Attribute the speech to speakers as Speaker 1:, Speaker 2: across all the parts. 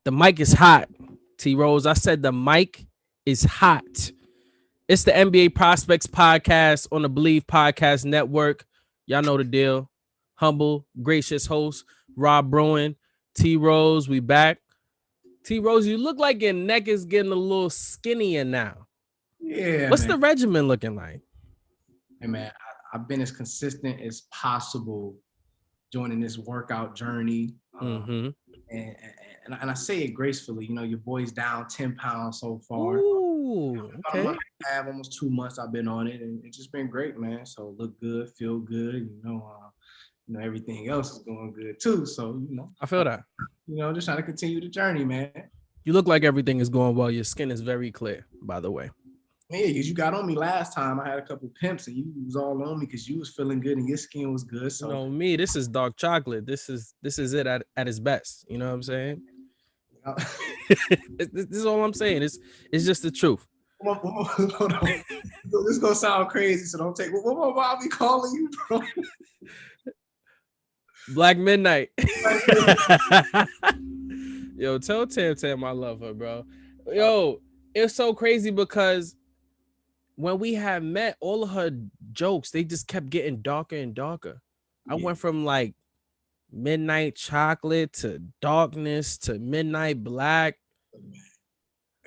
Speaker 1: The mic is hot, T Rose. I said the mic is hot. It's the NBA Prospects Podcast on the BLEAV Podcast Network. Y'all know the deal. Humble, gracious host, Rob Bruin, T Rose. We back. T Rose, you look like your neck is getting a little skinnier now.
Speaker 2: Yeah,
Speaker 1: What's
Speaker 2: man.
Speaker 1: the regimen looking like?
Speaker 2: Hey, man, I've been as consistent as possible joining this workout journey. And I say it gracefully. You know, your boy's down 10 pounds so far.
Speaker 1: Ooh, okay.
Speaker 2: I have almost 2 months I've been on it, and it's just been great, man. So look good, feel good. You know, everything else is going good too. So,
Speaker 1: I feel that.
Speaker 2: Just trying to continue the journey, man.
Speaker 1: You look like everything is going well. Your skin is very clear, by the way.
Speaker 2: Yeah, because you got on me last time. I had a couple pimps, and you was all on me because you was feeling good and your skin was good. So,
Speaker 1: you know me, this is dark chocolate. This is it at its best. You know what I'm saying? This is all I'm saying. It's just the truth.
Speaker 2: Hold on. This is gonna sound crazy, so don't take. What I'll be calling you, bro?
Speaker 1: Black Midnight. Yo, tell Tam I love her, bro. Yo, it's so crazy because when we had met, all of her jokes, they just kept getting darker and darker. I went from like midnight chocolate to darkness to midnight black.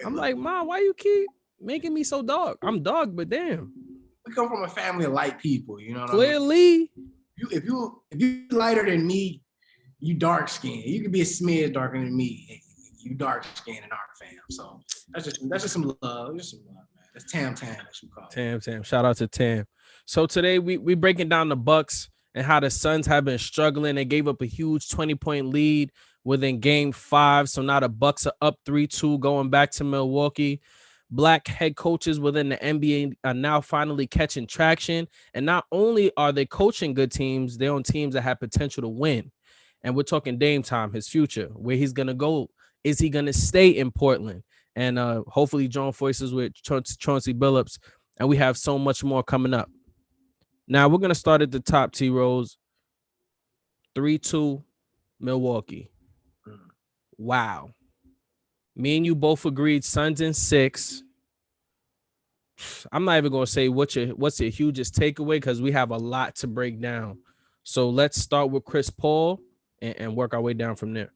Speaker 1: I'm like, Mom, why you keep making me so dark? I'm dark, but damn.
Speaker 2: We come from a family of light people, you know what
Speaker 1: Clearly.
Speaker 2: I mean? If you lighter than me, you dark skinned. You could be a smidge darker than me. You dark skinned in our fam. So that's just some love. Just some love, man. That's Tam. That's what you call it.
Speaker 1: Tam. Shout out to Tam. So today we breaking down the Bucks and how the Suns have been struggling. They gave up a huge 20-point lead within game 5. So now the Bucks are up 3-2 going back to Milwaukee. Black head coaches within the NBA are now finally catching traction. And not only are they coaching good teams, they're on teams that have potential to win. And we're talking Dame time, his future, where he's going to go. Is he going to stay in Portland? And hopefully join forces with Chauncey Billups. And we have so much more coming up. Now we're going to start at the top, T Rose. 3-2 Milwaukee. Wow. Me and you both agreed Suns in 6. I'm not even going to say what's your hugest takeaway because we have a lot to break down. So let's start with Chris Paul and work our way down from there.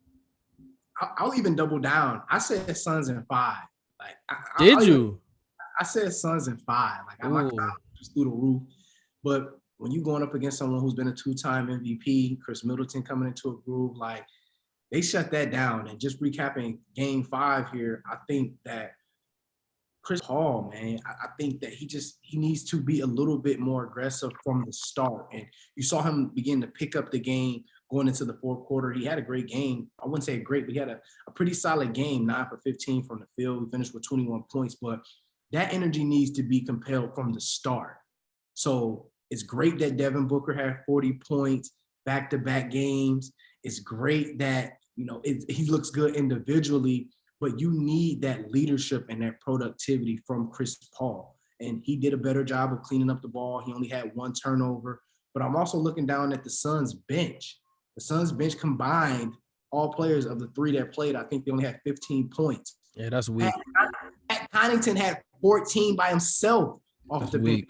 Speaker 2: I'll even double down. I said Suns in 5. Like, I said Suns in 5. Like, my just through the roof. But when you're going up against someone who's been a 2-time MVP, Chris Middleton coming into a groove, like, they shut that down. And just recapping game 5 here, I think that Chris Paul, man, I think that he needs to be a little bit more aggressive from the start. And you saw him begin to pick up the game going into the fourth quarter. He had a great game. I wouldn't say great, but he had a pretty solid game, 9 for 15 from the field. He finished with 21 points, but that energy needs to be compelled from the start. So it's great that Devin Booker had 40 points, back-to-back games. It's great that, he looks good individually, but you need that leadership and that productivity from Chris Paul. And he did a better job of cleaning up the ball. He only had 1 turnover. But I'm also looking down at the Suns bench. The Suns bench combined, all players of the 3 that played, I think they only had 15 points.
Speaker 1: Yeah, that's weak.
Speaker 2: Pat Connaughton had 14 by himself off the bench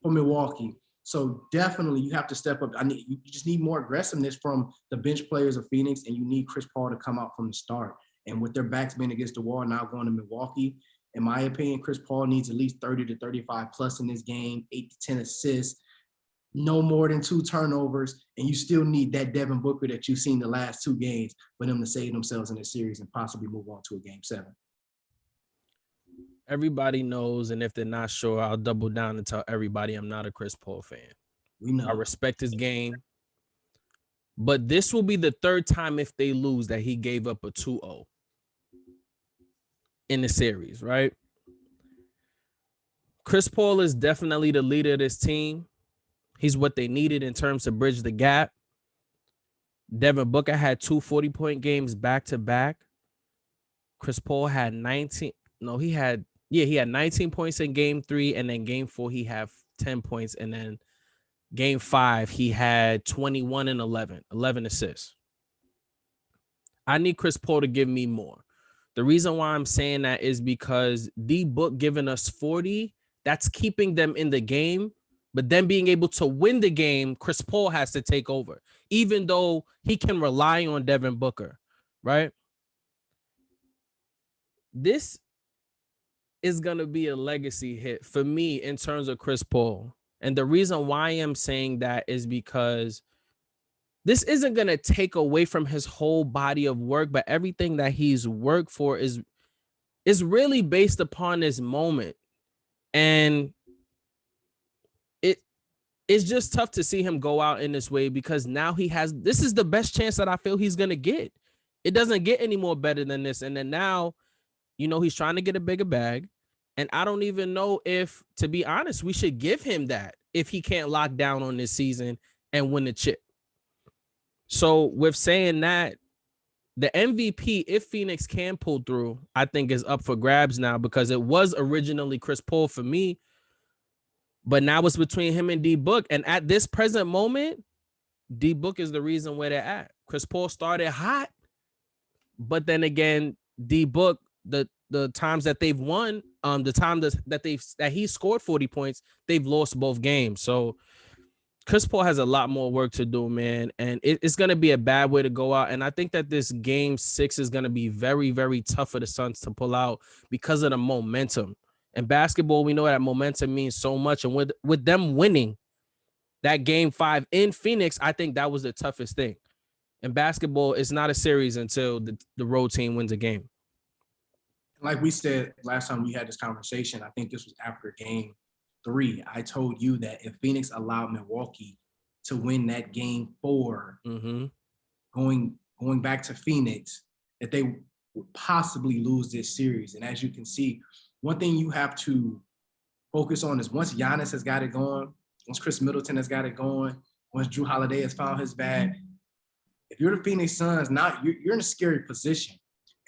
Speaker 2: for Milwaukee. So definitely you have to step up. You just need more aggressiveness from the bench players of Phoenix, and you need Chris Paul to come out from the start. And with their backs being against the wall now going to Milwaukee, in my opinion, Chris Paul needs at least 30 to 35 plus in this game, 8 to 10 assists, no more than 2 turnovers, and you still need that Devin Booker that you've seen the last 2 games for them to save themselves in this series and possibly move on to a game 7.
Speaker 1: Everybody knows, and if they're not sure, I'll double down and tell everybody I'm not a Chris Paul fan.
Speaker 2: We know.
Speaker 1: I respect his game. But this will be the 3rd time if they lose that he gave up a 2-0 in the series, right? Chris Paul is definitely the leader of this team. He's what they needed in terms to bridge the gap. Devin Booker had 2 40-point games back-to-back. Chris Paul had 19. No, he had 19 points in game 3, and then game 4 he had 10 points, and then game 5 he had 21 and 11 assists. I need Chris Paul to give me more. The reason why I'm saying that is because D-Book giving us 40, that's keeping them in the game. But then being able to win the game, Chris Paul has to take over, even though he can rely on Devin Booker, right? This is going to be a legacy hit for me in terms of Chris Paul. And the reason why I'm saying that is because this isn't going to take away from his whole body of work, but everything that he's worked for is really based upon this moment. And it's just tough to see him go out in this way because now this is the best chance that I feel he's going to get. It doesn't get any more better than this. And then now, he's trying to get a bigger bag. And I don't even know if, to be honest, we should give him that if he can't lock down on this season and win the chip. So with saying that, the MVP, if Phoenix can pull through, I think is up for grabs now because it was originally Chris Paul for me. But now it's between him and D-Book. And at this present moment, D-Book is the reason where they're at. Chris Paul started hot. But then again, D-Book, the times that they've won, the time that he scored 40 points, they've lost both games. So Chris Paul has a lot more work to do, man. And it's going to be a bad way to go out. And I think that this game 6 is going to be very, very tough for the Suns to pull out because of the momentum. In basketball, we know that momentum means so much. And with them winning that game 5 in Phoenix, I think that was the toughest thing. In basketball, it's not a series until the road team wins a game.
Speaker 2: Like we said last time we had this conversation, I think this was after game 3. I told you that if Phoenix allowed Milwaukee to win that game 4, going back to Phoenix, that they would possibly lose this series. And as you can see, one thing you have to focus on is once Giannis has got it going, once Chris Middleton has got it going, once Jrue Holiday has found his bag, if you're the Phoenix Suns, now you're in a scary position.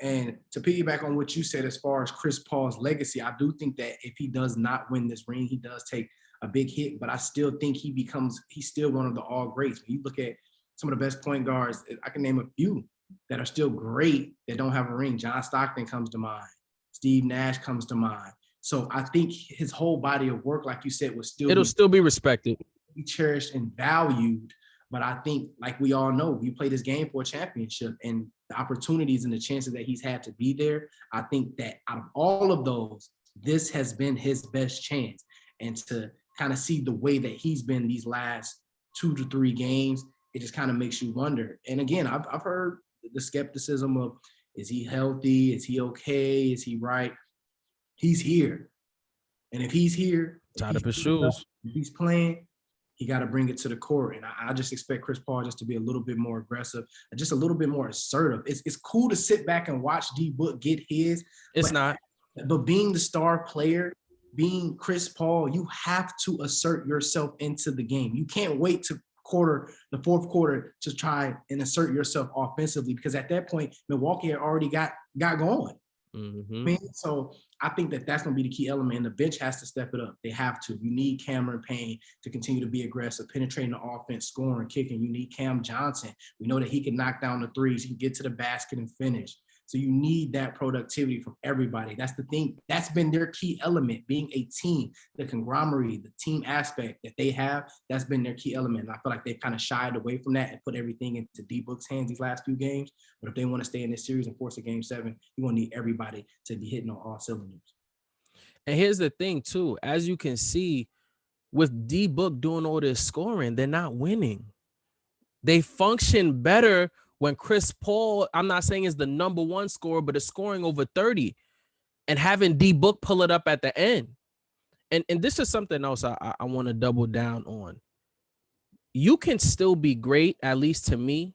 Speaker 2: And to piggyback on what you said as far as Chris Paul's legacy, I do think that if he does not win this ring, he does take a big hit, but I still think he's still one of the all greats. When you look at some of the best point guards, I can name a few that are still great that don't have a ring. John Stockton comes to mind. Steve Nash comes to mind. So I think his whole body of work, like you said, it'll
Speaker 1: still be respected,
Speaker 2: be cherished and valued. But I think, like we all know, we play this game for a championship, and the opportunities and the chances that he's had to be there, I think that out of all of those, this has been his best chance. And to kind of see the way that he's been these last 2 to 3 games, it just kind of makes you wonder. And again, I've heard the skepticism of, is he healthy? Is he okay? Is he right? He's here. And if he's here,
Speaker 1: tied up his shoes.
Speaker 2: If he's playing, he got to bring it to the court. And I just expect Chris Paul just to be a little bit more aggressive, just a little bit more assertive. It's cool to sit back and watch D-Book get his. But being the star player, being Chris Paul, you have to assert yourself into the game. You can't wait to the fourth quarter to try and assert yourself offensively, because at that point, Milwaukee had already got going. So I think that's going to be the key element, and the bench has to step it up. They have to. You need Cameron Payne to continue to be aggressive, penetrating the offense, scoring, kicking. You need Cam Johnson. We know that he can knock down the threes. He can get to the basket and finish. So you need that productivity from everybody. That's the thing. That's been their key element, being a team, the conglomerate, the team aspect that they have. That's been their key element. And I feel like they've kind of shied away from that and put everything into D-Book's hands these last few games. But if they want to stay in this series and force a game 7, you're going to need everybody to be hitting on all cylinders.
Speaker 1: And here's the thing, too. As you can see, with D-Book doing all this scoring, they're not winning. They function better when Chris Paul, I'm not saying is the number 1 scorer, but is scoring over 30 and having D-Book pull it up at the end. And this is something else I want to double down on. You can still be great, at least to me,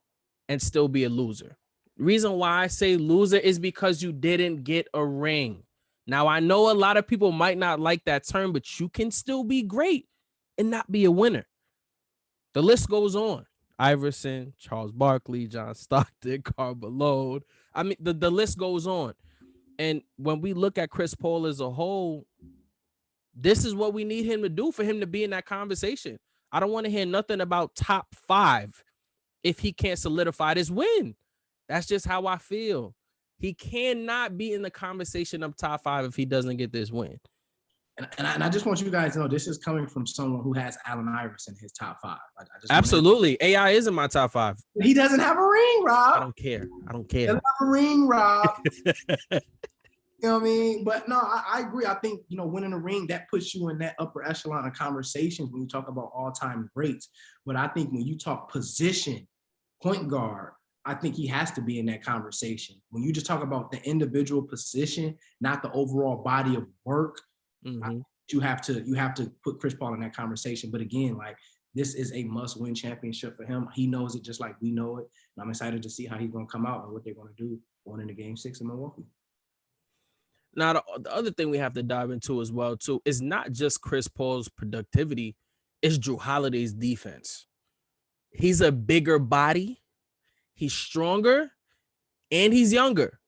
Speaker 1: and still be a loser. The reason why I say loser is because you didn't get a ring. Now, I know a lot of people might not like that term, but you can still be great and not be a winner. The list goes on. Iverson, Charles Barkley, John Stockton, Karl Malone. I mean, the list goes on. And when we look at Chris Paul as a whole, this is what we need him to do for him to be in that conversation. I don't want to hear nothing about top 5 if he can't solidify this win. That's just how I feel. He cannot be in the conversation of top 5 if he doesn't get this win.
Speaker 2: And I just want you guys to know this is coming from someone who has Allen Iverson in his top 5.
Speaker 1: Absolutely. AI is in my top 5.
Speaker 2: He doesn't have a ring, Rob.
Speaker 1: I don't care.
Speaker 2: He doesn't have a ring, Rob. You know what I mean? But no, I agree. I think, winning a ring, that puts you in that upper echelon of conversations when you talk about all-time greats. But I think when you talk position, point guard, I think he has to be in that conversation. When you just talk about the individual position, not the overall body of work, you have to put Chris Paul in that conversation. But again, like, this is a must-win championship for him. He knows it just like we know it. And I'm excited to see how he's going to come out and what they're going to do going into Game 6 in Milwaukee.
Speaker 1: Now, the other thing we have to dive into as well, too, is not just Chris Paul's productivity, it's Jrue Holiday's defense. He's a bigger body, he's stronger, and he's younger.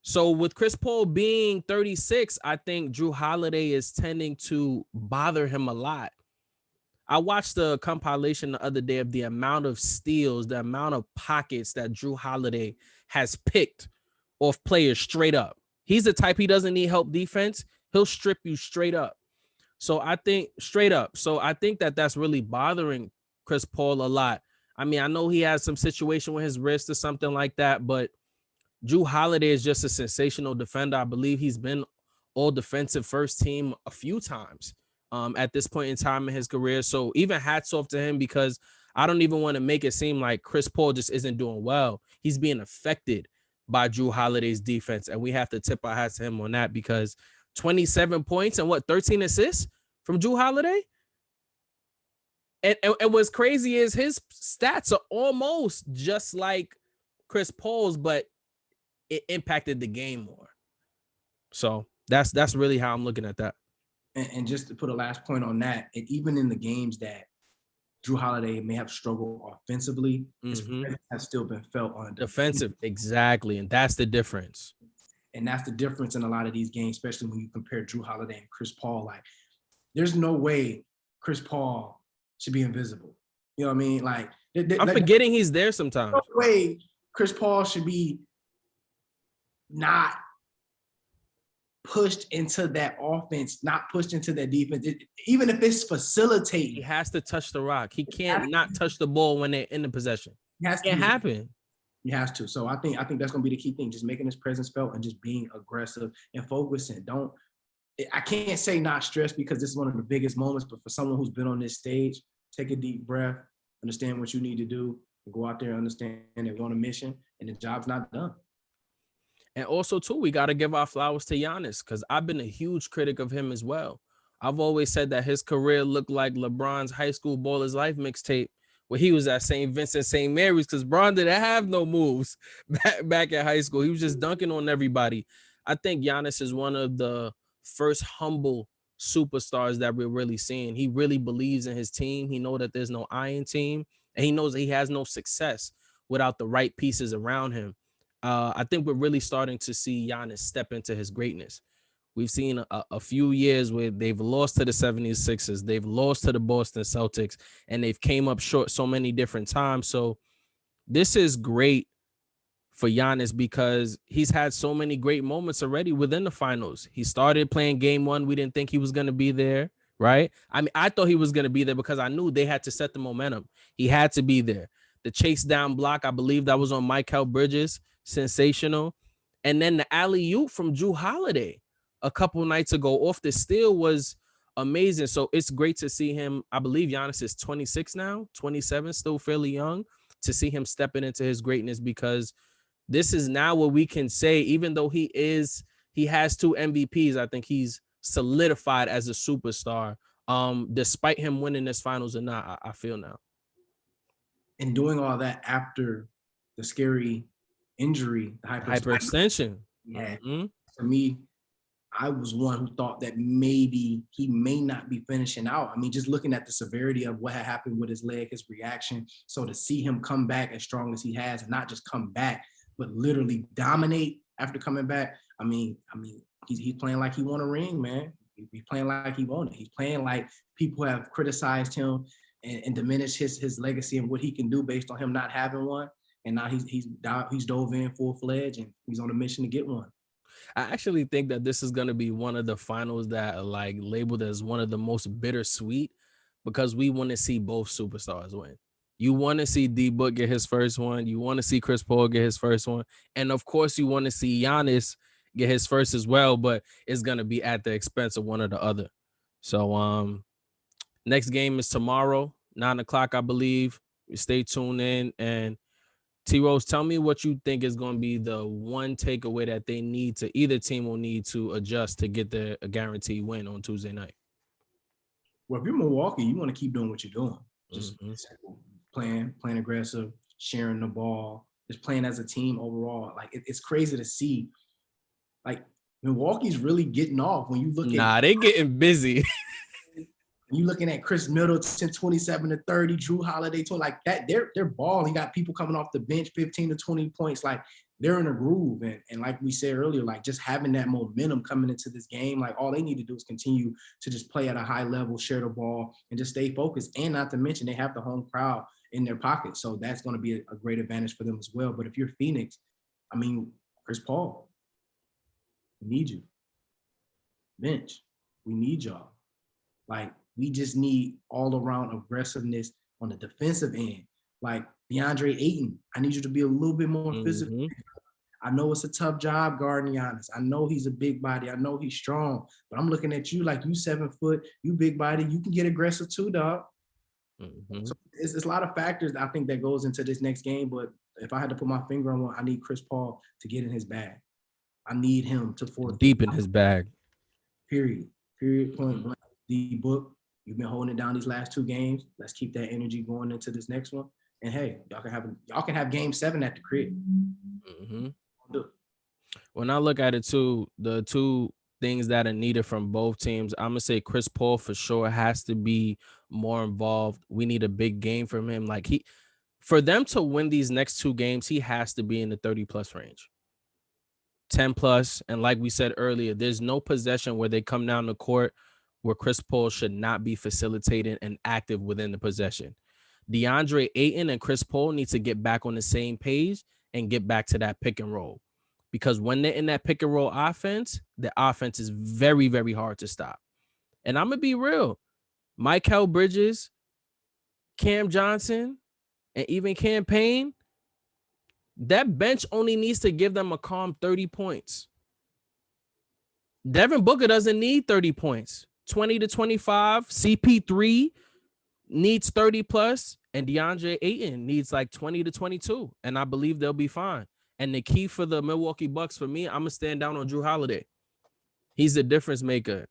Speaker 1: So with Chris Paul being 36, I think Jrue Holiday is tending to bother him a lot. I watched the compilation the other day of the amount of steals, the amount of pockets that Jrue Holiday has picked off players straight up. He's the type, he doesn't need help defense. He'll strip you straight up. So I think that that's really bothering Chris Paul a lot. I mean, I know he has some situation with his wrist or something like that, but Jrue Holiday is just a sensational defender. I believe he's been all defensive first team a few times at this point in time in his career. So even hats off to him, because I don't even want to make it seem like Chris Paul just isn't doing well. He's being affected by Jrue Holiday's defense, and we have to tip our hats to him on that, because 27 points and 13 assists from Jrue Holiday. And what's crazy is his stats are almost just like Chris Paul's, but it impacted the game more. So that's really how I'm looking at that.
Speaker 2: And just to put a last point on that, and even in the games that Jrue Holiday may have struggled offensively, his presence has still been felt on
Speaker 1: defensive. Exactly. And that's the difference.
Speaker 2: And that's the difference in a lot of these games, especially when you compare Jrue Holiday and Chris Paul. Like, there's no way Chris Paul should be invisible. You know what I mean? Like,
Speaker 1: I'm forgetting he's there sometimes.
Speaker 2: No way Chris Paul should be not pushed into that offense, not pushed into that defense. Even if it's facilitating,
Speaker 1: he has to touch the rock. He can't not touch the ball when they're in the possession. It can't happen.
Speaker 2: He has to. So I think that's going to be the key thing, just making his presence felt and just being aggressive and focusing. I can't say not stressed, because this is one of the biggest moments, but for someone who's been on this stage, take a deep breath, understand what you need to do, and go out there and understand that you're on a mission and the job's not done.
Speaker 1: And also, too, we got to give our flowers to Giannis, because I've been a huge critic of him as well. I've always said that his career looked like LeBron's high school Ball His Life mixtape, where he was at St. Vincent, St. Mary's, because Bron didn't have no moves back in high school. He was just dunking on everybody. I think Giannis is one of the first humble superstars that we're really seeing. He really believes in his team. He knows that there's no iron team, and he knows that he has no success without the right pieces around him. I think we're really starting to see Giannis step into his greatness. We've seen a few years where they've lost to the 76ers, they've lost to the Boston Celtics, and they've came up short so many different times. So this is great for Giannis, because he's had so many great moments already within the finals. He started playing game 1. We didn't think he was going to be there, right? I mean, I thought he was going to be there because I knew they had to set the momentum. He had to be there. The chase down block, I believe that was on Mikal Bridges. Sensational. And then the alley-oop from Jrue Holiday a couple nights ago off the steal was amazing. So it's great to see him. I believe Giannis is 26 now, 27, still fairly young, to see him stepping into his greatness, because this is now what we can say, even though he has 2 MVPs, I think he's solidified as a superstar, despite him winning this finals or not, I feel now.
Speaker 2: And doing all that after the scary injury, the
Speaker 1: hyperextension.
Speaker 2: Yeah. For me, I was one who thought that maybe he may not be finishing out. I mean, just looking at the severity of what had happened with his leg, his reaction. So to see him come back as strong as he has, and not just come back, but literally dominate after coming back. I mean, he's playing like he won a ring, man. He's playing like he won it. He's playing like people have criticized him and diminished his legacy and what he can do based on him not having one. and now he's dove in full-fledged, and he's on a mission to get one.
Speaker 1: I actually think that this is going to be one of the finals that are like labeled as one of the most bittersweet, because we want to see both superstars win. You want to see D-Book get his first one. You want to see Chris Paul get his first one. And of course, you want to see Giannis get his first as well, but it's going to be at the expense of one or the other. So next game is tomorrow, 9:00, I believe. Stay tuned in. And T-Rose, tell me what you think is going to be the one takeaway that they need to, either team will need to adjust to get a guaranteed win on Tuesday night.
Speaker 2: Well, if you're Milwaukee, you want to keep doing what you're doing. Just playing aggressive, sharing the ball, just playing as a team overall. Like, it's crazy to see. Like, Milwaukee's really getting off when you look at.
Speaker 1: They getting busy.
Speaker 2: You looking at Chris Middleton, 27 to 30, Jrue Holiday, 20, like that. They're balling. Got people coming off the bench, 15 to 20 points. Like, they're in a groove. And like we said earlier, like, just having that momentum coming into this game, like, all they need to do is continue to just play at a high level, share the ball, and just stay focused. And not to mention, they have the home crowd in their pocket. So that's going to be a great advantage for them as well. But if you're Phoenix, I mean, Chris Paul, we need you. Bench, we need y'all. Like, we just need all-around aggressiveness on the defensive end. Like, DeAndre Ayton, I need you to be a little bit more physical. I know it's a tough job guarding Giannis. I know he's a big body. I know he's strong. But I'm looking at you like, you 7 foot, you big body, you can get aggressive too, dog. So it's a lot of factors I think that goes into this next game. But if I had to put my finger on one, I need Chris Paul to get in his bag. I need him to force
Speaker 1: deep in his bag.
Speaker 2: Period. Point blank. D-Book, you've been holding it down these last 2 games. Let's keep that energy going into this next one. And hey, y'all can have game 7 at the crib.
Speaker 1: When I look at it too, the two things that are needed from both teams, I'm gonna say Chris Paul for sure has to be more involved. We need a big game from him. Like, for them to win these next 2 games, he has to be in the 30+ range. 10+. And like we said earlier, there's no possession where they come down the court where Chris Paul should not be facilitating and active within the possession. DeAndre Ayton and Chris Paul need to get back on the same page and get back to that pick and roll. Because when they're in that pick and roll offense, the offense is very, very hard to stop. And I'm going to be real. Mikal Bridges, Cam Johnson, and even Cam Payne, that bench only needs to give them a calm 30 points. Devin Booker doesn't need 30 points. 20 to 25. CP3 needs 30+, and DeAndre Ayton needs like 20 to 22. And I believe they'll be fine. And the key for the Milwaukee Bucks, for me, I'm going to stand down on Jrue Holiday. He's the difference maker.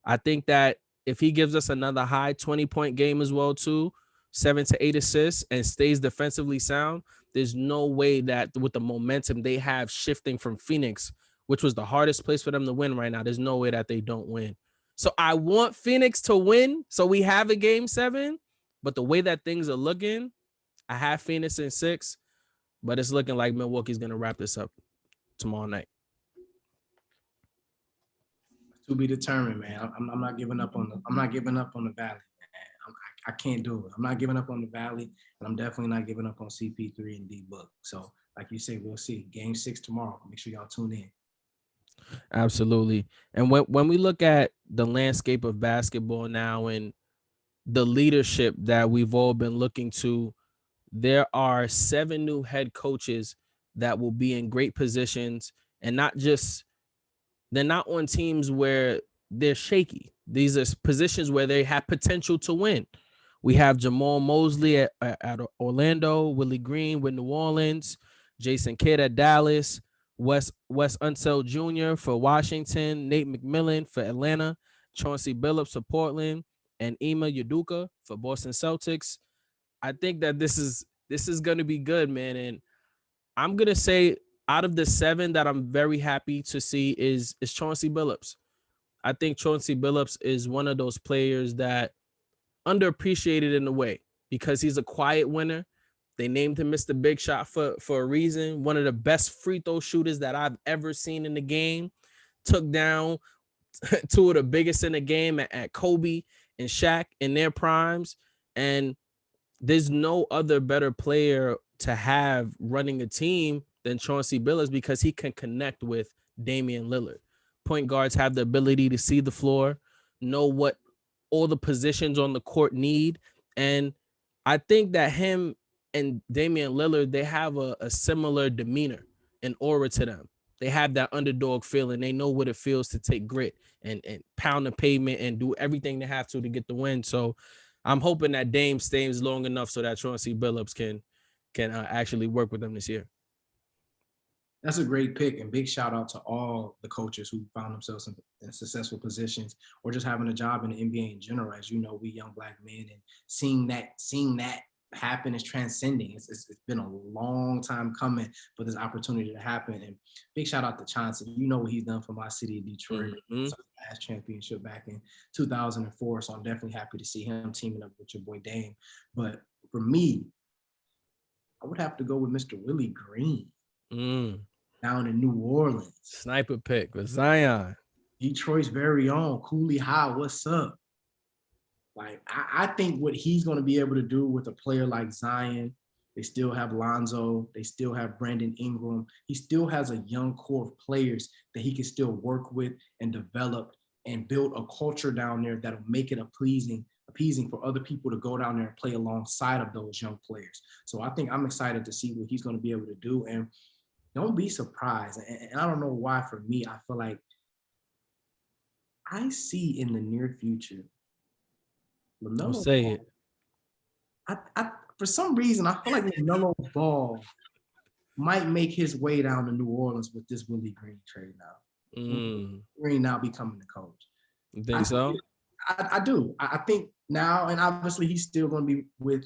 Speaker 1: I think that if he gives us another high 20-point game as well, too, 7 to 8 assists, and stays defensively sound, there's no way that with the momentum they have shifting from Phoenix, which was the hardest place for them to win right now, there's no way that they don't win. So I want Phoenix to win so we have a game 7, but the way that things are looking, I have Phoenix in 6, but it's looking like Milwaukee's going to wrap this up tomorrow night.
Speaker 2: To be determined, man. I'm not giving up on the Valley. I can't do it. I'm not giving up on the Valley, and I'm definitely not giving up on CP3 and D-Book. So, like you say, we'll see. Game 6 tomorrow. Make sure y'all tune in.
Speaker 1: Absolutely. And when we look at the landscape of basketball now and the leadership that we've all been looking to, there are 7 new head coaches that will be in great positions, and they're not on teams where they're shaky. These are positions where they have potential to win. We have Jamal Mosley at Orlando, Willie Green with New Orleans, Jason Kidd at Dallas, Wes Unseld Jr. for Washington, Nate McMillan for Atlanta, Chauncey Billups for Portland, and Ime Udoka for Boston Celtics. I think that this is going to be good, man. And I'm going to say out of the 7 that I'm very happy to see is Chauncey Billups. I think Chauncey Billups is one of those players that underappreciated in a way because he's a quiet winner. They named him Mr. Big Shot for a reason. One of the best free throw shooters that I've ever seen in the game. Took down 2 of the biggest in the game at Kobe and Shaq in their primes. And there's no other better player to have running a team than Chauncey Billups because he can connect with Damian Lillard. Point guards have the ability to see the floor, know what all the positions on the court need. And I think that him and Damian Lillard, they have a similar demeanor and aura to them. They have that underdog feeling. They know what it feels to take grit and pound the pavement and do everything they have to get the win. So I'm hoping that Dame stays long enough so that Chauncey Billups can actually work with them this year.
Speaker 2: That's a great pick, and big shout out to all the coaches who found themselves in successful positions or just having a job in the NBA in general. As you know, we young black men, and seeing that happen is transcending. It's been a long time coming for this opportunity to happen. And big shout out to Chauncey. You know what he's done for my city of Detroit. Last championship back in 2004. So I'm definitely happy to see him teaming up with your boy Dame. But for me, I would have to go with Mr. Willie Green. Down in New Orleans.
Speaker 1: Sniper pick with Zion.
Speaker 2: Detroit's very own. Cooley High, what's up? Like, I think what he's going to be able to do with a player like Zion, they still have Lonzo, they still have Brandon Ingram. He still has a young core of players that he can still work with and develop and build a culture down there that'll make it appeasing for other people to go down there and play alongside of those young players. So I think I'm excited to see what he's going to be able to do. And don't be surprised. And I don't know why, for me, I feel like I see in the near future, LaMelo
Speaker 1: say
Speaker 2: Ball,
Speaker 1: it.
Speaker 2: I for some reason, I feel like LaMelo Ball might make his way down to New Orleans with this Willie Green trade now. Green now becoming the coach.
Speaker 1: You think so?
Speaker 2: I do. I think now, and obviously he's still going to be with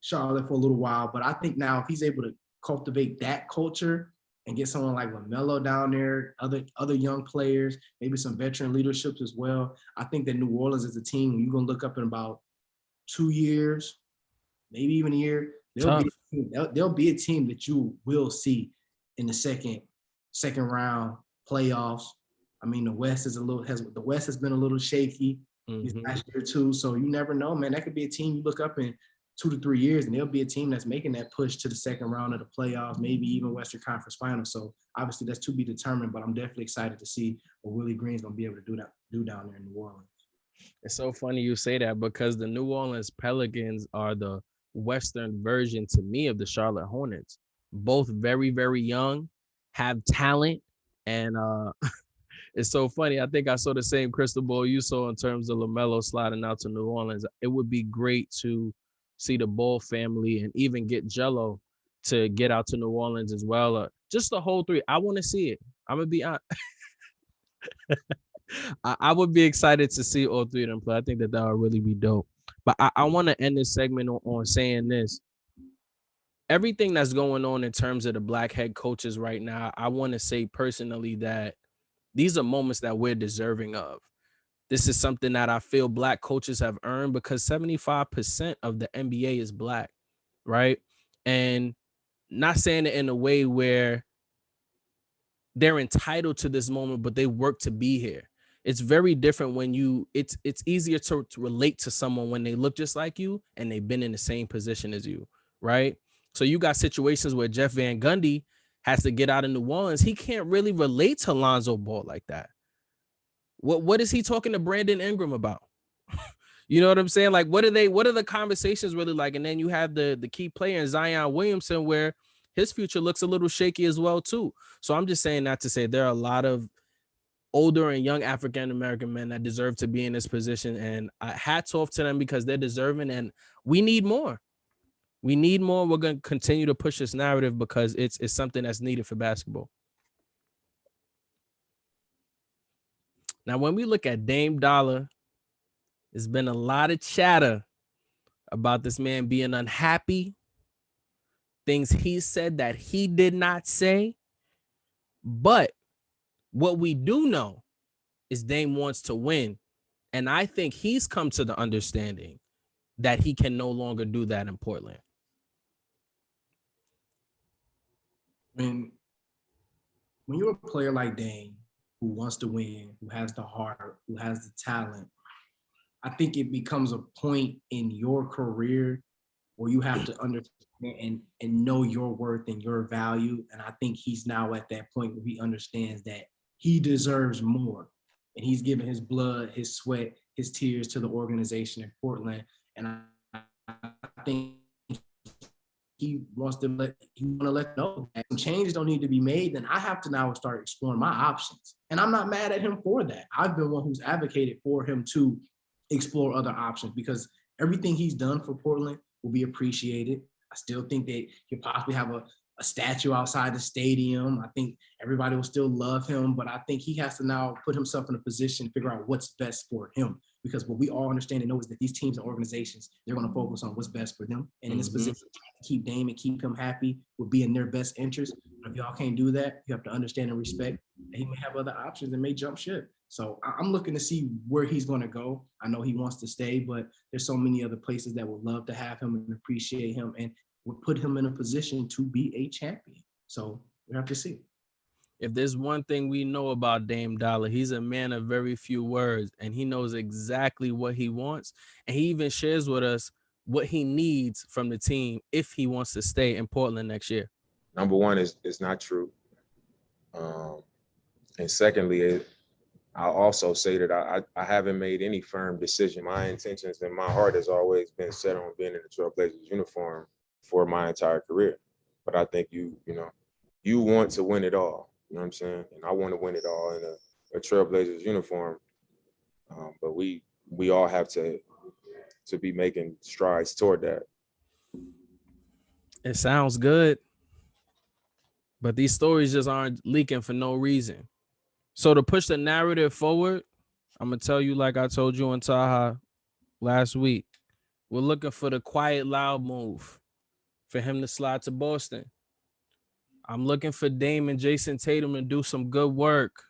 Speaker 2: Charlotte for a little while, but I think now if he's able to cultivate that culture and get someone like LaMelo down there, other young players, maybe some veteran leaderships as well. I think that New Orleans is a team you're gonna look up in about 2 years, maybe even a year. There'll be a team that you will see in the second round playoffs. I mean, the West has been a little shaky this last year too. So you never know, man. That could be a team you look up in 2 to 3 years, and there'll be a team that's making that push to the second round of the playoffs, maybe even Western Conference Finals. So obviously that's to be determined, but I'm definitely excited to see what Willie Green's gonna be able to do down there in New Orleans.
Speaker 1: It's so funny you say that because the New Orleans Pelicans are the Western version to me of the Charlotte Hornets. Both very, very young, have talent, and it's so funny. I think I saw the same crystal ball you saw in terms of LaMelo sliding out to New Orleans. It would be great to see the Ball family and even get Jello to get out to New Orleans as well. Just the whole three. I want to see it. I'm going to be honest. I would be excited to see all three of them play. I think that would really be dope. But I want to end this segment on saying this. Everything that's going on in terms of the black head coaches right now, I want to say personally that these are moments that we're deserving of. This is something that I feel black coaches have earned because 75% of the NBA is black, right? And not saying it in a way where they're entitled to this moment, but they work to be here. It's very different when it's easier to relate to someone when they look just like you and they've been in the same position as you, right? So you got situations where Jeff Van Gundy has to get out of New Orleans. He can't really relate to Lonzo Ball like that. What is he talking to Brandon Ingram about? You know what I'm saying? Like, what are the conversations really like? And then you have the key player in Zion Williamson, where his future looks a little shaky as well, too. So I'm just saying that to say there are a lot of older and young African-American men that deserve to be in this position. And hats off to them because they're deserving. And we need more. We need more. We're going to continue to push this narrative because it's something that's needed for basketball. Now, when we look at Dame Dollar, there's been a lot of chatter about this man being unhappy, things he said that he did not say. But what we do know is Dame wants to win. And I think he's come to the understanding that he can no longer do that in Portland.
Speaker 2: When you're a player like Dame, who wants to win, who has the heart, who has the talent, I think it becomes a point in your career where you have to understand and know your worth and your value. And I think he's now at that point where he understands that he deserves more. And he's given his blood, his sweat, his tears to the organization in Portland. And I think he wants to let know that some changes don't need to be made. Then I have to now start exploring my options. And I'm not mad at him for that. I've been one who's advocated for him to explore other options because everything he's done for Portland will be appreciated. I still think that he'll possibly have a statue outside the stadium. I think everybody will still love him, but I think he has to now put himself in a position to figure out what's best for him. Because what we all understand and know is that these teams and organizations, they're going to focus on what's best for them. And in this position, to keep Dame and keep him happy will be in their best interest. But if y'all can't do that, you have to understand and respect that he may have other options and may jump ship. So I'm looking to see where he's going to go. I know he wants to stay, but there's so many other places that would love to have him and appreciate him and would put him in a position to be a champion. So we have to see.
Speaker 1: If there's one thing we know about Dame Dollar, he's a man of very few words, and he knows exactly what he wants. And he even shares with us what he needs from the team if he wants to stay in Portland next year.
Speaker 3: Number one is not true. And secondly, I'll also say that I haven't made any firm decision. My intentions and my heart has always been set on being in the Trailblazers uniform for my entire career. But I think you want to win it all. You know what I'm saying? And I want to win it all in a Trailblazers uniform. But we all have to be making strides toward that.
Speaker 1: It sounds good, but these stories just aren't leaking for no reason. So to push the narrative forward, I'm going to tell you like I told you on Taha last week, we're looking for the quiet, loud move for him to slide to Boston. I'm looking for Dame and Jason Tatum to do some good work.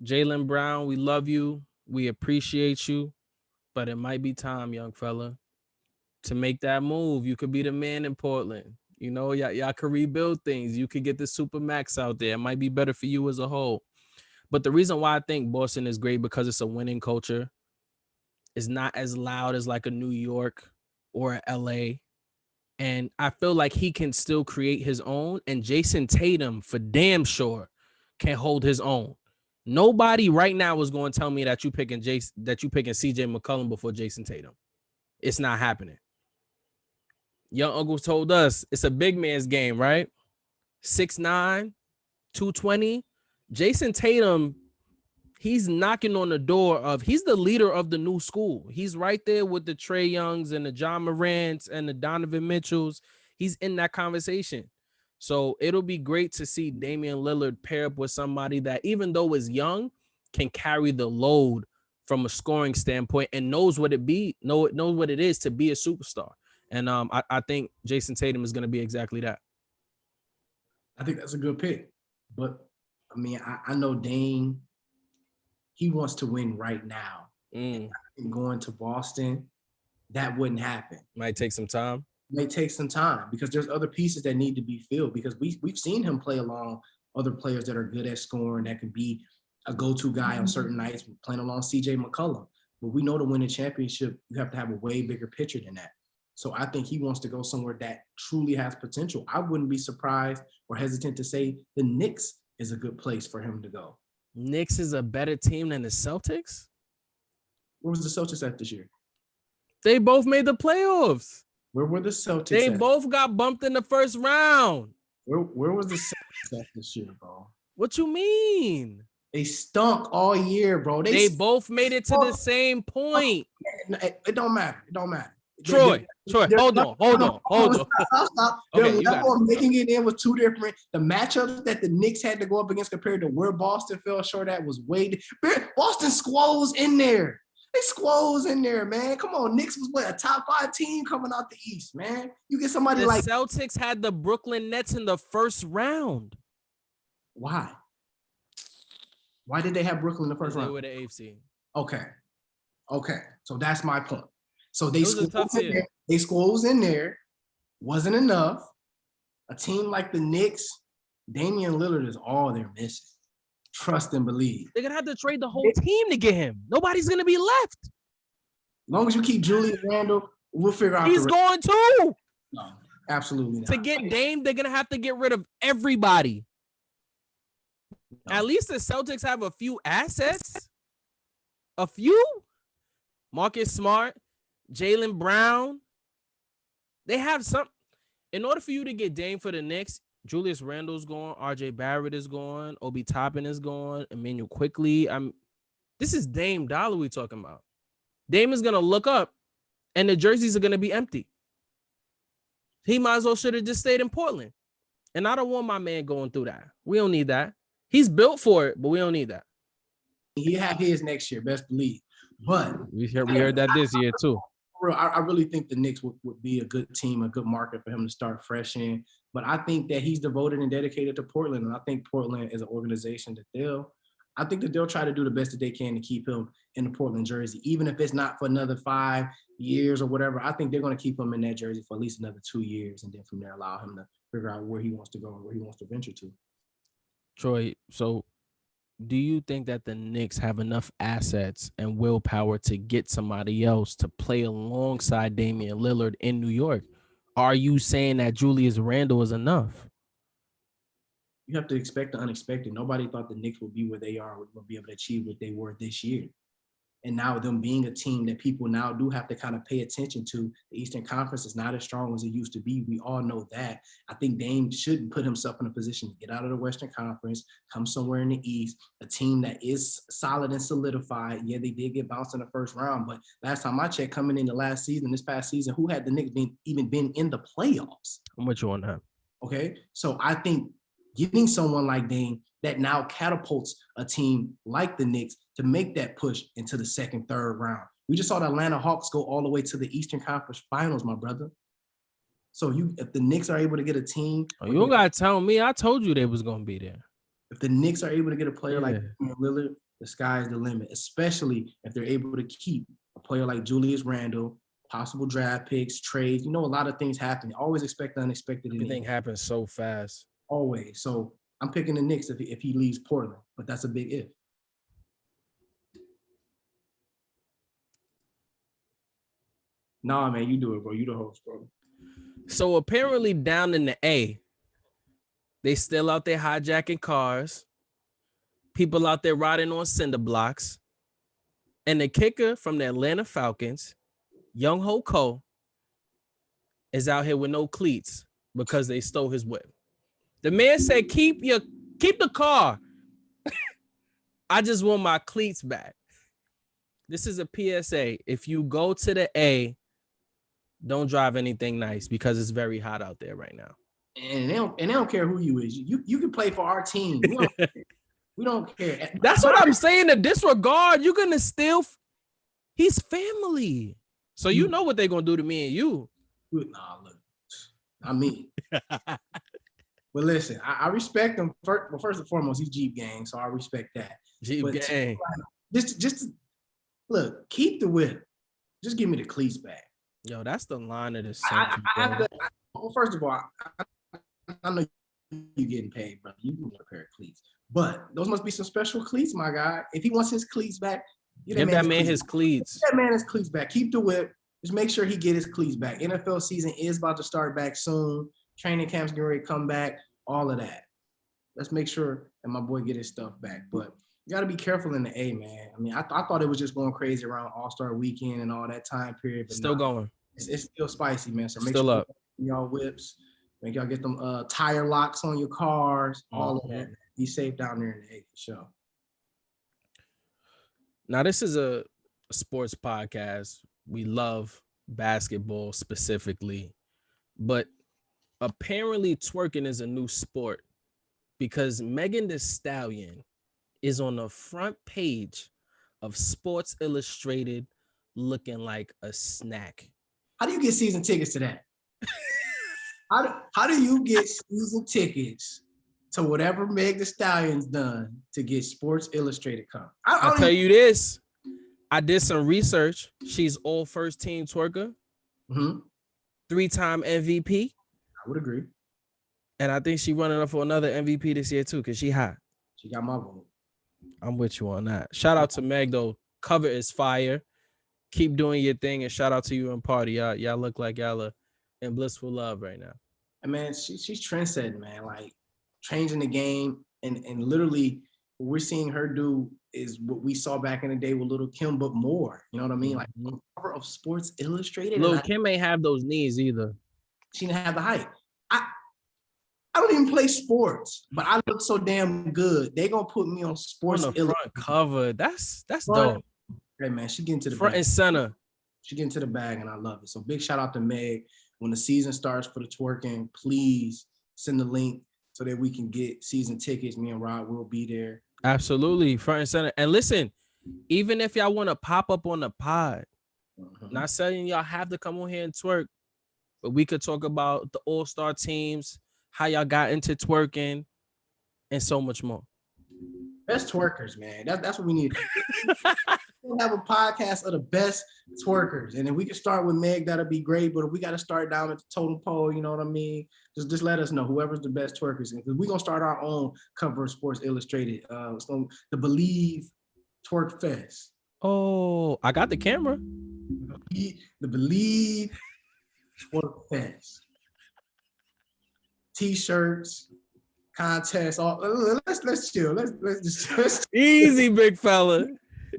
Speaker 1: Jaylen Brown, we love you. We appreciate you. But it might be time, young fella, to make that move. You could be the man in Portland. You know, y'all could rebuild things. You could get the super max out there. It might be better for you as a whole. But the reason why I think Boston is great because it's a winning culture. It's not as loud as like a New York or a LA. And I feel like he can still create his own. And Jason Tatum, for damn sure, can hold his own. Nobody right now is going to tell me that you picking CJ McCollum before Jason Tatum. It's not happening. Young Uncle told us it's a big man's game, right? 6'9", 220. Jason Tatum, he's knocking on the door of, he's the leader of the new school. He's right there with the Trae Youngs and the John Morants and the Donovan Mitchells. He's in that conversation. So it'll be great to see Damian Lillard pair up with somebody that, even though is young, can carry the load from a scoring standpoint and knows what it is to be a superstar. And I think Jason Tatum is going to be exactly that.
Speaker 2: I think that's a good pick. But, I mean, I know Dame, he wants to win right now. And going to Boston, that wouldn't happen.
Speaker 1: Might take some time.
Speaker 2: May take some time because there's other pieces that need to be filled because we've seen him play along other players that are good at scoring, that can be a go-to guy on certain nights, playing along CJ McCollum. But we know to win a championship, you have to have a way bigger picture than that. So I think he wants to go somewhere that truly has potential. I wouldn't be surprised or hesitant to say the Knicks is a good place for him to go.
Speaker 1: Knicks is a better team than the Celtics?
Speaker 2: Where was the Celtics at this year?
Speaker 1: They both made the playoffs.
Speaker 2: Where were the Celtics
Speaker 1: They
Speaker 2: at?
Speaker 1: both got bumped in the first round.
Speaker 2: Where was the Celtics at this year, bro?
Speaker 1: What you mean?
Speaker 2: They stunk all year, bro.
Speaker 1: They both made it to the same point.
Speaker 2: It don't matter. It don't matter.
Speaker 1: Troy, hold on.
Speaker 2: Stop.
Speaker 1: Okay,
Speaker 2: The level of making it in was too different. The matchups that the Knicks had to go up against compared to where Boston fell short at was way. Boston squalls in there. They squalls in there, man. Come on, Knicks was a top 5 team coming out the East, man. You get somebody like
Speaker 1: the Celtics had the Brooklyn Nets in the first round.
Speaker 2: Why? Why did they have Brooklyn in the first round?
Speaker 1: They were the AFC.
Speaker 2: Okay. So that's my point. So they squalls in there, wasn't enough. A team like the Knicks, Damian Lillard is all they're missing. Trust and believe.
Speaker 1: They're going to have to trade the whole team to get him. Nobody's going to be left.
Speaker 2: As long as you keep Julius Randle, We'll figure out.
Speaker 1: He's going to.
Speaker 2: No, absolutely not.
Speaker 1: To get Dame, they're gonna have to get rid of everybody. No. At least the Celtics have a few assets. A few. Marcus Smart, Jaylen Brown. They have some. In order for you to get Dame for the Knicks, Julius Randle's gone, RJ Barrett is gone, Obi Toppin is gone, Emmanuel Quickly. This is Dame Dollar we talking about. Dame is gonna look up, and the jerseys are gonna be empty. He might as well should have just stayed in Portland. And I don't want my man going through that. We don't need that. He's built for it, but we don't need that.
Speaker 2: He have his next year, best believe. But
Speaker 1: we heard that this year too.
Speaker 2: I really think the Knicks would be a good team, a good market for him to start fresh in. But I think that he's devoted and dedicated to Portland. And I think Portland is an organization that they'll try to do the best that they can to keep him in the Portland jersey. Even if it's not for another 5 years or whatever, I think they're going to keep him in that jersey for at least another 2 years. And then from there, allow him to figure out where he wants to go and where he wants to venture to.
Speaker 1: Troy, so do you think that the Knicks have enough assets and willpower to get somebody else to play alongside Damian Lillard in New York? Are you saying that Julius Randle is enough?
Speaker 2: You have to expect the unexpected. Nobody thought the Knicks would be where they are, would be able to achieve what they were this year. And now them being a team that people now do have to kind of pay attention to. The Eastern Conference is not as strong as it used to be. We all know that. I think Dame should put himself in a position to get out of the Western Conference, come somewhere in the East, a team that is solid and solidified. Yeah, they did get bounced in the first round, but last time I checked, coming into this past season, who had the Knicks even been in the playoffs?
Speaker 1: I'm with you on that.
Speaker 2: Okay, so I think getting someone like Dame that now catapults a team like the Knicks to make that push into the second, third round. We just saw the Atlanta Hawks go all the way to the Eastern Conference Finals, my brother. So if the Knicks are able to get a team.
Speaker 1: You don't got to tell me. I told you they was going to be there.
Speaker 2: If the Knicks are able to get a player like Lillard, the sky's the limit, especially if they're able to keep a player like Julius Randle, possible draft picks, trades. You know, a lot of things happen. Always expect the unexpected.
Speaker 1: Everything happens so fast.
Speaker 2: Always. So I'm picking the Knicks if he leaves Portland, but that's a big if. Nah, man, you do it, bro. You the host, bro.
Speaker 1: So apparently down in the A, they still out there hijacking cars. People out there riding on cinder blocks. And the kicker from the Atlanta Falcons, Young Ho Ko, is out here with no cleats because they stole his whip. The man said, keep the car. I just want my cleats back. This is a PSA. If you go to the A, don't drive anything nice because it's very hot out there right now.
Speaker 2: And they don't care who you is. You can play for our team. We don't care.
Speaker 1: That's what I'm saying. The disregard, you're gonna steal. He's family. So you know what they're gonna do to me and you.
Speaker 2: Nah, look. I mean. But listen, I respect him. First and foremost, he's Jeep gang, so I respect that.
Speaker 1: Jeep gang.
Speaker 2: Just look, keep the whip. Just give me the cleats back.
Speaker 1: Yo, that's the line of the
Speaker 2: sentence. Well, first of all, I know you're getting paid, brother. You can get a pair of cleats. But those must be some special cleats, my guy. If he wants his cleats back,
Speaker 1: give that man his cleats.
Speaker 2: Give that man his cleats back. Keep the whip. Just make sure he get his cleats back. NFL season is about to start back soon. Training camp's getting ready to come back. All of that. Let's make sure that my boy get his stuff back. But you got to be careful in the A, man. I mean, I thought it was just going crazy around All-Star Weekend and all that time period. But
Speaker 1: still going.
Speaker 2: It's still spicy, man. So make
Speaker 1: still
Speaker 2: sure
Speaker 1: up.
Speaker 2: Y'all whips. Make y'all get them tire locks on your cars. All of that. Be safe down there in the A for sure.
Speaker 1: Now, this is a sports podcast. We love basketball specifically, but apparently twerking is a new sport because Megan Thee Stallion is on the front page of Sports Illustrated looking like a snack.
Speaker 2: How do you get season tickets to that? How do you get season tickets to whatever Meg Thee Stallion's done to get Sports Illustrated cover?
Speaker 1: I'll tell you this. I did some research. She's all first team twerker.
Speaker 2: Mm-hmm.
Speaker 1: 3-time MVP.
Speaker 2: I would agree.
Speaker 1: And I think she's running up for another MVP this year too, because she hot.
Speaker 2: She got my vote.
Speaker 1: I'm with you on that. Shout out to Meg though. Cover is fire. Keep doing your thing, and shout out to you and Party. Y'all look like y'all are in blissful love right now.
Speaker 2: And man, she's trendsetting, man. Like changing the game, and literally what we're seeing her do is what we saw back in the day with Little Kim, but more. You know what I mean? Like cover of Sports Illustrated.
Speaker 1: Little Kim ain't have those knees either.
Speaker 2: She didn't have the height. I don't even play sports, but I look so damn good. They gonna put me on Sports
Speaker 1: on the front cover. That's dope.
Speaker 2: Hey man, she getting to the
Speaker 1: front
Speaker 2: bag.
Speaker 1: And center.
Speaker 2: She getting to the bag, and I love it. So big shout out to Meg. When the season starts for the twerking, please send the link so that we can get season tickets. Me and Rod will be there.
Speaker 1: Absolutely, front and center. And listen, even if y'all want to pop up on the pod, not saying y'all have to come on here and twerk, but we could talk about the all-star teams, how y'all got into twerking, and so much more.
Speaker 2: Best twerkers, man. That's what we need. We'll have a podcast of the best twerkers, and if we can start with Meg, that'll be great. But if we got to start down at the totem pole, you know what I mean? Just let us know whoever's the best twerkers, because we're gonna start our own cover of Sports Illustrated. The BLEAV Twerk Fest.
Speaker 1: Oh, I got the camera.
Speaker 2: The BLEAV Twerk Fest. T-shirts, contests. Let's chill. Let's just
Speaker 1: easy, big fella.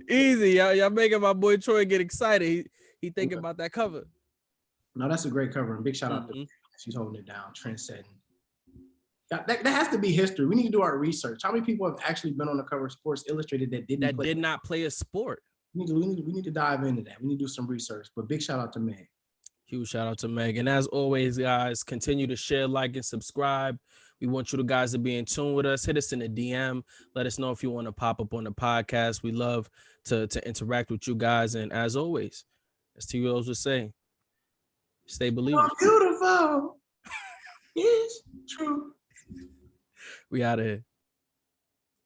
Speaker 1: Easy. Y'all making my boy Troy get excited. He thinking about that cover.
Speaker 2: No, that's a great cover. And big shout out to her. She's holding it down, trendsetting. That has to be history. We need to do our research. How many people have actually been on the cover of Sports Illustrated that did not play a sport? We need to dive into that. We need to do some research. But big shout out to Meg.
Speaker 1: Huge shout out to Meg. And as always, guys, continue to share, like, and subscribe. We want you guys to be in tune with us. Hit us in the DM. Let us know if you want to pop up on the podcast. We love to interact with you guys. And as always, as T-Rose would say, stay believers.
Speaker 2: Oh, beautiful. It's true.
Speaker 1: We out of here.